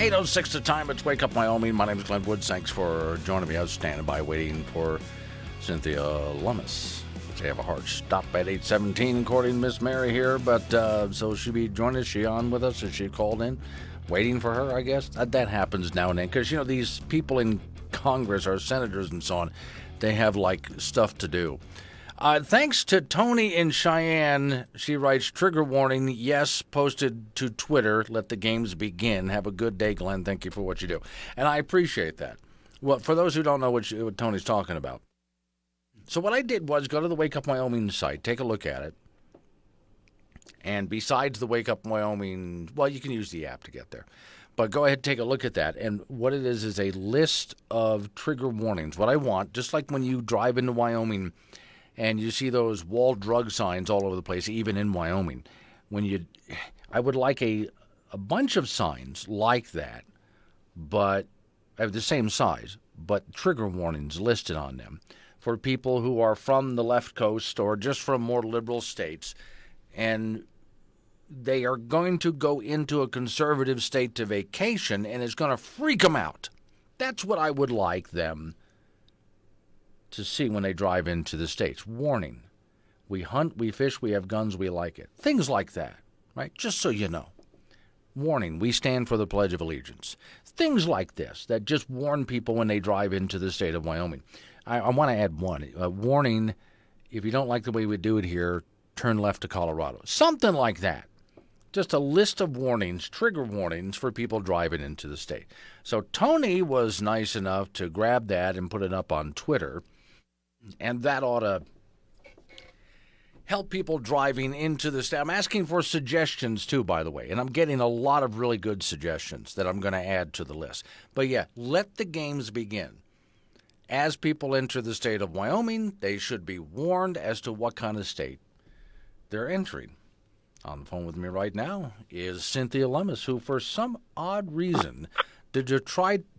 8:06 the time. It's Wake Up Wyoming. My name is Glenn Woods. Thanks for joining me. I was standing by waiting for Cynthia Lummis. They have a hard stop at 8:17, according to Miss Mary here. But so she'll be joining us. She on with us? Is she called in? Waiting for her, I guess. That happens now and then. Because, these people in Congress, our senators and so on, they have, stuff to do. Thanks to Tony in Cheyenne. She writes, trigger warning, yes, posted to Twitter. Let the games begin. Have a good day, Glenn. Thank you for what you do. And I appreciate that. Well, for those who don't know what Tony's talking about. So what I did was go to the Wake Up Wyoming site, take a look at it. And besides the Wake Up Wyoming, well, you can use the app to get there. But go ahead and take a look at that. And what it is a list of trigger warnings. What I want, just like when you drive into Wyoming and you see those wall drug signs all over the place, even in Wyoming. I would like a bunch of signs like that, but of the same size, but trigger warnings listed on them for people who are from the left coast or just from more liberal states, and they are going to go into a conservative state to vacation, and it's going to freak them out. That's what I would like them to see when they drive into the states. Warning, we hunt, we fish, we have guns, we like it. Things like that, right? Just so you know. Warning, we stand for the Pledge of Allegiance. Things like this that just warn people when they drive into the state of Wyoming. I want to add one. A warning, if you don't like the way we do it here, turn left to Colorado. Something like that. Just a list of warnings, trigger warnings for people driving into the state. So Tony was nice enough to grab that and put it up on Twitter. And that ought to help people driving into the state. I'm asking for suggestions, too, by the way. And I'm getting a lot of really good suggestions that I'm going to add to the list. But, yeah, let the games begin. As people enter the state of Wyoming, they should be warned as to what kind of state they're entering. On the phone with me right now is Cynthia Lummis, who, for some odd reason,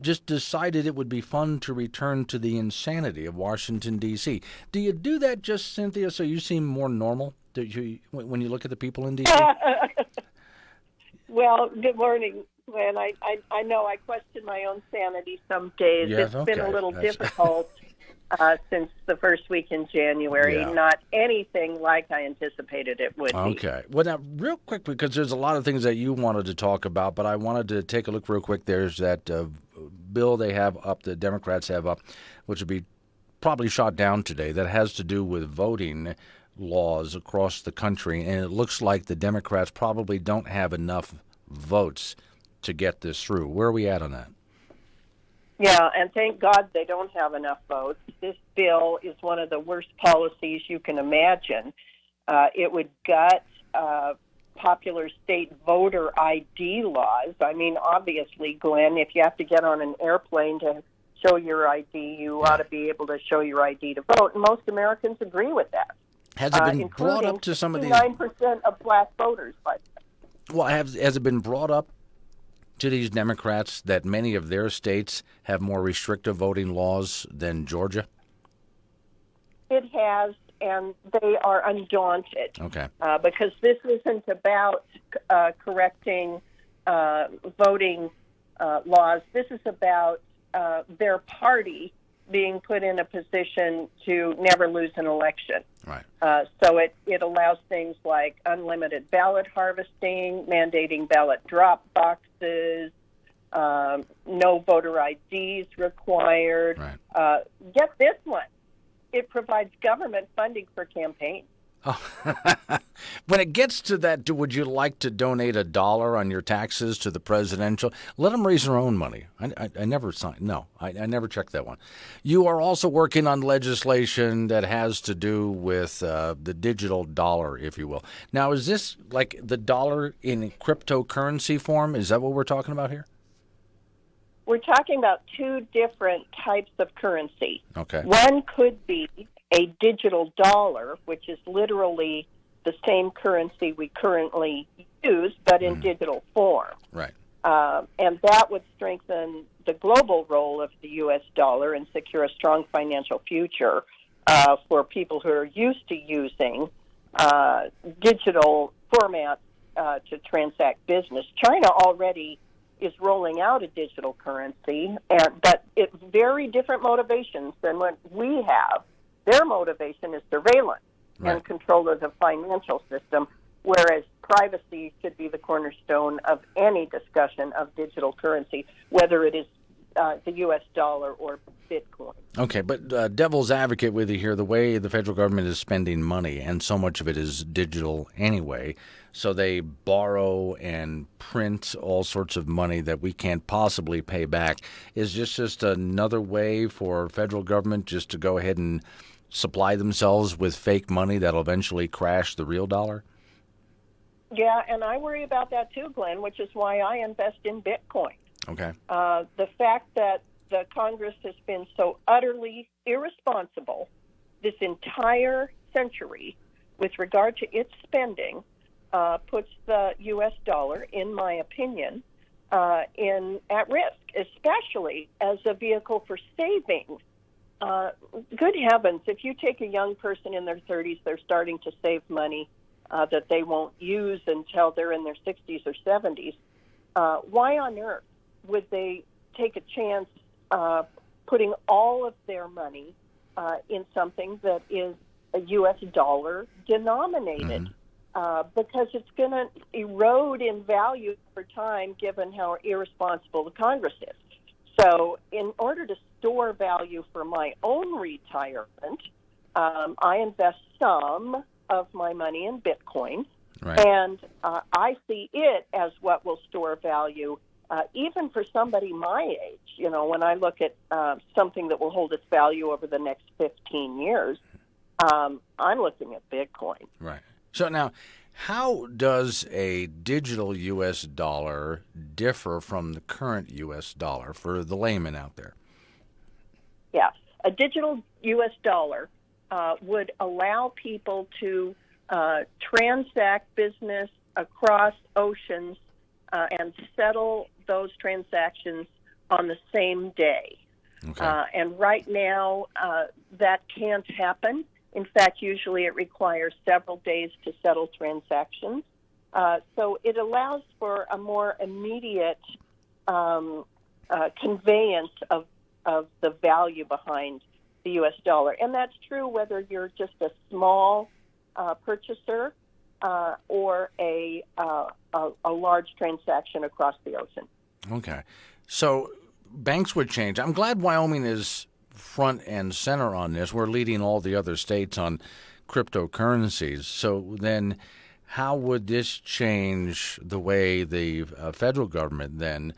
just decided it would be fun to return to the insanity of Washington, D.C. Do you do that just, Cynthia, so you seem more normal when you look at the people in D.C.? Well, good morning, Glenn. I know I question my own sanity some days. Yes, it's been a little difficult since the first week in January. Yeah. Not anything like I anticipated it would be. Okay. Well, now, real quick, because there's a lot of things that you wanted to talk about, but I wanted to take a look real quick. There's that bill they have up, the Democrats have up, which will be probably shot down today, that has to do with voting laws across the country, and it looks like the Democrats probably don't have enough votes to get this through. Where are we at on that? Yeah, and thank God they don't have enough votes. This bill is one of the worst policies you can imagine. It would gut popular state voter ID laws. I mean, obviously, Glenn, if you have to get on an airplane to show your ID, you ought to be able to show your ID to vote, and most Americans agree with that. Has it been brought up to some of these? 9% of black voters, by the way. Well, has it been brought up to these Democrats that many of their states have more restrictive voting laws than Georgia? It has, and they are undaunted. Okay. Because this isn't about correcting voting laws. This is about their party being put in a position to never lose an election. Right. So it allows things like unlimited ballot harvesting, mandating ballot drop boxes, no voter IDs required. Right. Get this one. It provides government funding for campaigns. Oh. When it gets to that, would you like to donate $1 on your taxes to the presidential? Let them raise their own money. I never signed. No, I never checked that one. You are also working on legislation that has to do with the digital dollar, if you will. Now, is this like the dollar in cryptocurrency form? Is that what we're talking about here? We're talking about two different types of currency. Okay. One could be a digital dollar, which is literally the same currency we currently use, but in digital form. Right. And that would strengthen the global role of the U.S. dollar and secure a strong financial future for people who are used to using digital formats to transact business. China already is rolling out a digital currency, but it's very different motivations than what we have. Their motivation is surveillance and control of the financial system, whereas privacy should be the cornerstone of any discussion of digital currency, whether it is the U.S. dollar or Bitcoin. Okay, but devil's advocate with you here, the way the federal government is spending money, and so much of it is digital anyway, so they borrow and print all sorts of money that we can't possibly pay back. Is this just another way for federal government just to go ahead and supply themselves with fake money that'll eventually crash the real dollar? Yeah, and I worry about that too, Glenn, which is why I invest in Bitcoin. Okay. The fact that the Congress has been so utterly irresponsible this entire century with regard to its spending puts the U.S. dollar, in my opinion, at risk, especially as a vehicle for saving. Good heavens, if you take a young person in their 30s, they're starting to save money that they won't use until they're in their 60s or 70s. Why on earth would they take a chance putting all of their money in something that is a U.S. dollar denominated? Because it's going to erode in value over time given how irresponsible the Congress is. So in order to store value for my own retirement, I invest some of my money in Bitcoin, and I see it as what will store value even for somebody my age. You know, when I look at something that will hold its value over the next 15 years, I'm looking at Bitcoin. Right. So now, how does a digital U.S. dollar differ from the current U.S. dollar for the layman out there? Yeah, a digital U.S. dollar would allow people to transact business across oceans and settle those transactions on the same day. Okay. And right now, that can't happen. In fact, usually it requires several days to settle transactions. So it allows for a more immediate conveyance of the value behind the U.S. dollar. And that's true whether you're just a small purchaser or a large transaction across the ocean. Okay. So banks would change. I'm glad Wyoming is front and center on this. We're leading all the other states on cryptocurrencies. So then how would this change the way the federal government then,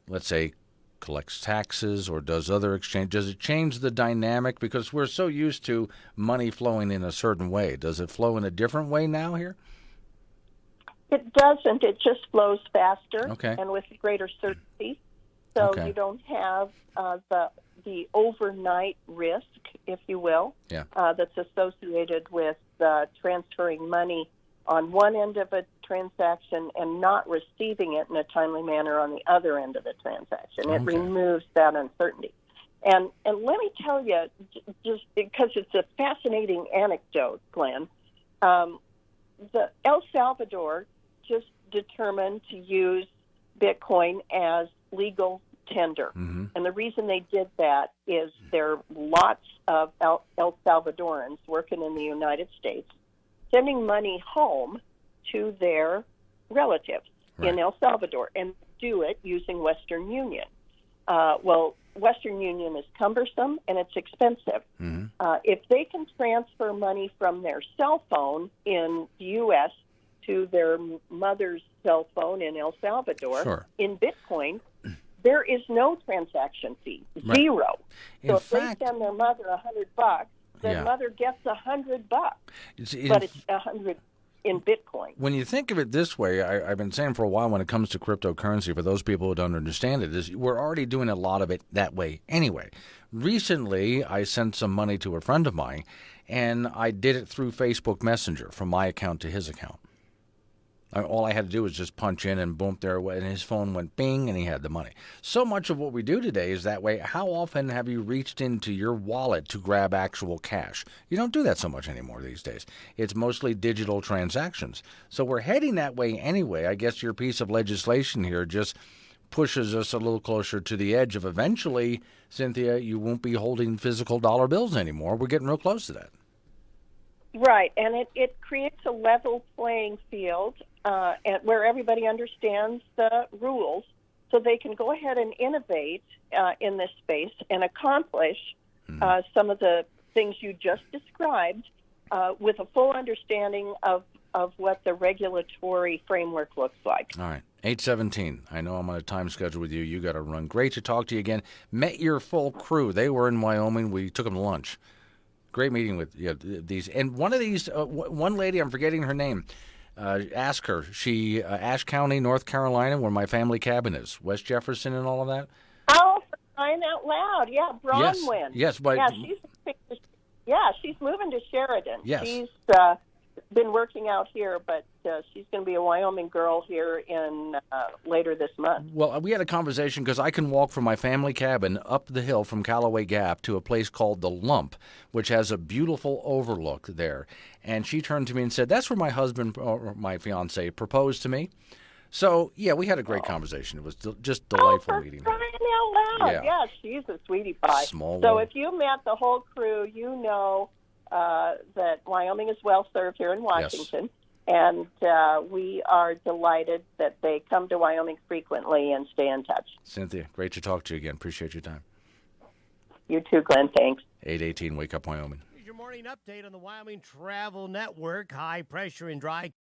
let's say, collects taxes or does other exchange? Does it change the dynamic? Because we're so used to money flowing in a certain way. Does it flow in a different way now here? It doesn't. It just flows faster and with greater certainty. So you don't have the overnight risk, if you will, that's associated with transferring money on one end of a transaction and not receiving it in a timely manner on the other end of the transaction. It removes that uncertainty. And let me tell you, just because it's a fascinating anecdote, Glenn, the El Salvador just determined to use Bitcoin as legal tender. And the reason they did that is there are lots of El Salvadorans working in the United States sending money home to their relatives in El Salvador, and do it using Western Union. Well, Western Union is cumbersome and it's expensive. If they can transfer money from their cell phone in the U.S. to their mother's cell phone in El Salvador in Bitcoin, there is no transaction fee, zero. So if they send their mother $100, their mother gets $100, but it's $100 in Bitcoin. When you think of it this way, I've been saying for a while when it comes to cryptocurrency, for those people who don't understand it, is we're already doing a lot of it that way anyway. Recently, I sent some money to a friend of mine, and I did it through Facebook Messenger from my account to his account. All I had to do was just punch in and boom, there, and his phone went bing, and he had the money. So much of what we do today is that way. How often have you reached into your wallet to grab actual cash? You don't do that so much anymore these days. It's mostly digital transactions. So we're heading that way anyway. I guess your piece of legislation here just pushes us a little closer to the edge of eventually, Cynthia, you won't be holding physical dollar bills anymore. We're getting real close to that. Right, and it creates a level playing field where everybody understands the rules, so they can go ahead and innovate in this space and accomplish some of the things you just described with a full understanding of what the regulatory framework looks like. All right, 8:17. I know I'm on a time schedule with you. You got to run. Great to talk to you again. Met your full crew. They were in Wyoming. We took them to lunch. Great meeting with these. And one of these, one lady, I'm forgetting her name. Ask her. She, Ashe County, North Carolina, where my family cabin is. West Jefferson and all of that. Oh, for crying out loud. Yeah, Bronwyn. Yes, but... she's moving to Sheridan. Yes. She's been working out here, but she's going to be a Wyoming girl here in later this month. Well, we had a conversation because I can walk from my family cabin up the hill from Callaway Gap to a place called The Lump, which has a beautiful overlook there. And she turned to me and said, that's where my husband, or my fiance, proposed to me. So, yeah, we had a great conversation. It was just delightful meeting her. Crying out loud. Yeah, she's a sweetie pie. Small so world. if you met the whole crew, you know that Wyoming is well served here in Washington. Yes. And we are delighted that they come to Wyoming frequently and stay in touch. Cynthia, great to talk to you again. Appreciate your time. You too, Glenn. Thanks. 8:18, Wake Up Wyoming. Here's your morning update on the Wyoming Travel Network. High pressure and dry